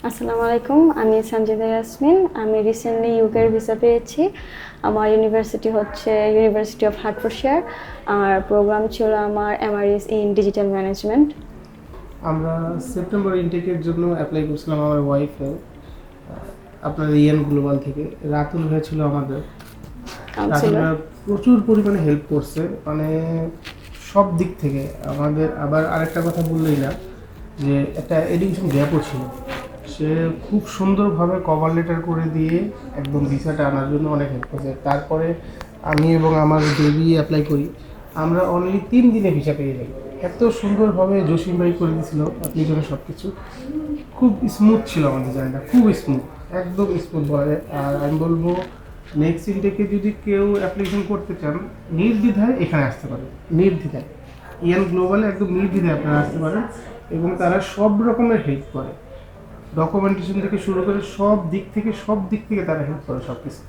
আসসালামু আলাইকুম, আমি সঞ্জিদা ইয়াসমিন। আমি রিসেন্টলি ইউকের ভিসা পেয়েছি। আমার ইউনিভার্সিটি হচ্ছে ইউনিভার্সিটি অফ হার্টফোর্ডশায়ার। আর প্রোগ্রাম ছিল আমার এমআরএস ইন ডিজিটাল ম্যানেজমেন্ট। আমরা সেপ্টেম্বর ইনটেকের জন্য অ্যাপ্লাই করছিলাম আমার ওয়াইফে, আপনার ইএন গ্লোবাল থেকে। রাতুল ভাই ছিল আমাদের। রাতুল কাউন্সিলর। ভাই প্রচুর পরিমাণে হেল্প করছে, মানে সব দিক থেকে আমাদের। আবার আরেকটা কথা বললেই না, যে একটা এডুকেশন গ্যাপও ছিল। সে খুব সুন্দরভাবে কভার লেটার করে দিয়ে একদম ভিসাটা আনার জন্য অনেক হেল্প করছে। তারপরে আমি এবং আমার বেবি অ্যাপ্লাই করি, আমরা অনলি 3 দিনে ভিসা পেয়ে যাই। এত সুন্দরভাবে জসিম ভাই করে দিয়েছিল অ্যাপ্লিকেশনে সব কিছু। খুব স্মুথ ছিল আমাদের জায়গাটা, খুব স্মুথ, একদম স্মুথ বলে। আর আমি বলবো নেক্সট ইনটেকে যদি কেউ অ্যাপ্লিকেশন করতে চান, নির্দ্বিধায় এখানে আসতে পারেন, নির্দ্বিধায়। ইএন গ্লোবালে একদম নির্দ্বিধায় আপনারা আসতে পারেন, এবং তারা সব রকমের হেল্প করে। ডকুমেন্টেশন থেকে শুরু করে সব দিক থেকে তারা হেল্প করে সব কিছু।